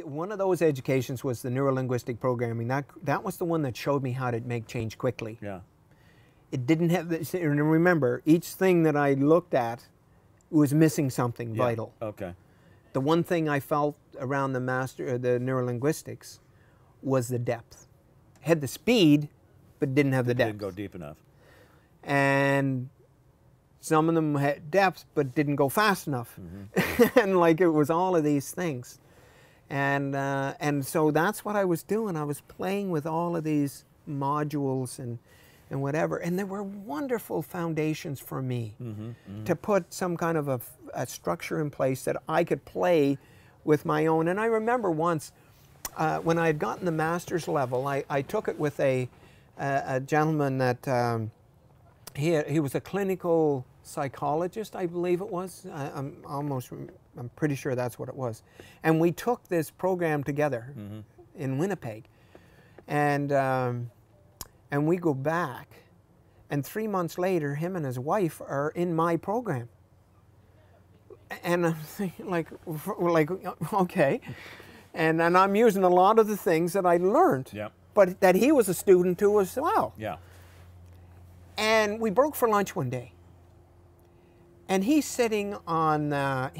One of those educations was the neurolinguistic programming. That was the one that showed me how to make change quickly. Yeah. It didn't have this, and remember, each thing that I looked at was missing something vital. Okay. The one thing I felt around the neurolinguistics was the depth. Had the speed, but didn't have the depth. Didn't go deep enough. And some of them had depth, but didn't go fast enough. And like it was all of these things. And so that's what I was doing. I was playing with all of these modules and whatever. And there were wonderful foundations for me to put some kind of a structure in place that I could play with my own. And I remember once when I had gotten the master's level, I took it with a gentleman that he was a clinical psychologist, I believe it was. I'm pretty sure that's what it was. And we took this program together in Winnipeg. And we go back, and 3 months later, him and his wife are in my program. And I'm thinking, like okay. And I'm using a lot of the things that I learned, but that he was a student to as well. Yeah. And we broke for lunch one day. And he's sitting on a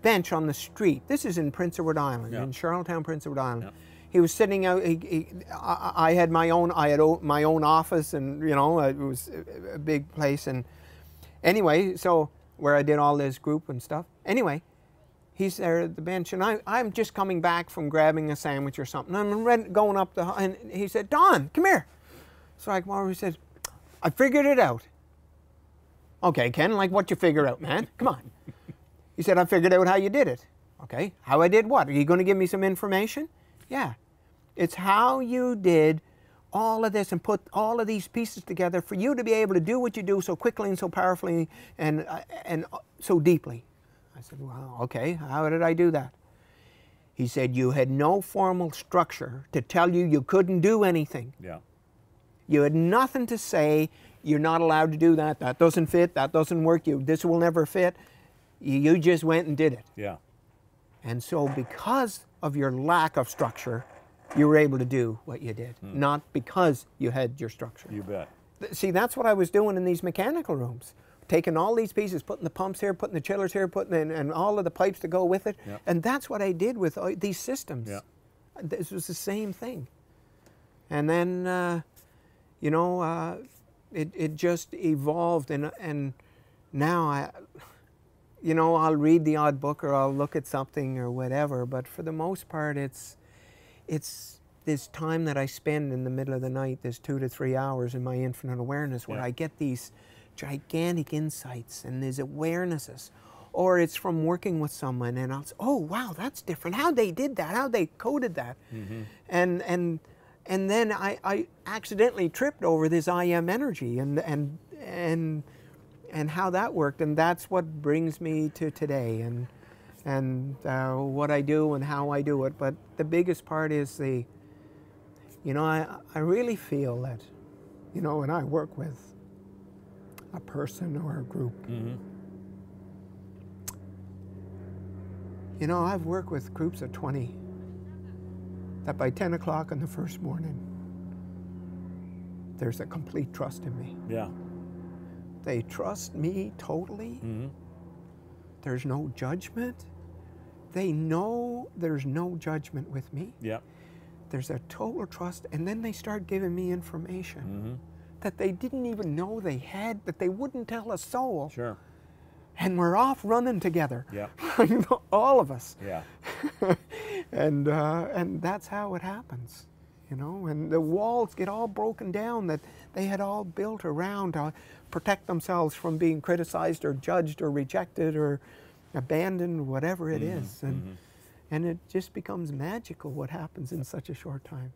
bench on the street. This is in Prince Edward Island, in Charlottetown, Prince Edward Island. He was sitting out. I had my own office, and you know, it was a big place. And anyway, so where I did all this group and stuff. Anyway, he's there at the bench, and I'm just coming back from grabbing a sandwich or something. I'm going up and he said, "Donn, come here." So I come over. He said, "I figured it out." Okay, Ken, like what you figure out, man? Come on. He said, "I figured out how you did it." Okay, how I did what? Are you going to give me some information? Yeah. It's how you did all of this and put all of these pieces together for you to be able to do what you do so quickly and so powerfully and so deeply. I said, "Wow, okay, how did I do that?" He said, "You had no formal structure to tell you couldn't do anything. Yeah. You had nothing to say, you're not allowed to do that, that doesn't fit, that doesn't work, this will never fit. You just went and did it." Yeah. And so because of your lack of structure, you were able to do what you did, not because you had your structure. You bet. See, that's what I was doing in these mechanical rooms. Taking all these pieces, putting the pumps here, putting the chillers here, putting in and all of the pipes to go with it. And that's what I did with these systems. This was the same thing. And then, you know, it just evolved, and now you know, I'll read the odd book or I'll look at something or whatever, but for the most part, it's this time that I spend in the middle of the night, this 2 to 3 hours in my infinite awareness, where I get these gigantic insights and these awarenesses. Or it's from working with someone, and I'll say, "Oh, wow, that's different. How they did that, how they coded that." And then I accidentally tripped over this I am energy and how that worked, and that's what brings me to today and what I do and how I do it. But the biggest part is you know, I really feel that, you know, when I work with a person or a group, you know, I've worked with groups of 20 that by 10 o'clock in the first morning, there's a complete trust in me. Yeah. They trust me totally. There's no judgment. They know there's no judgment with me. Yeah. There's a total trust, and then they start giving me information that they didn't even know they had, that they wouldn't tell a soul. Sure. And we're off running together. Yeah. All of us. Yeah. And that's how it happens, you know. And the walls get all broken down that they had all built around to protect themselves from being criticized or judged or rejected or abandoned, whatever it is. And it just becomes magical what happens in such a short time.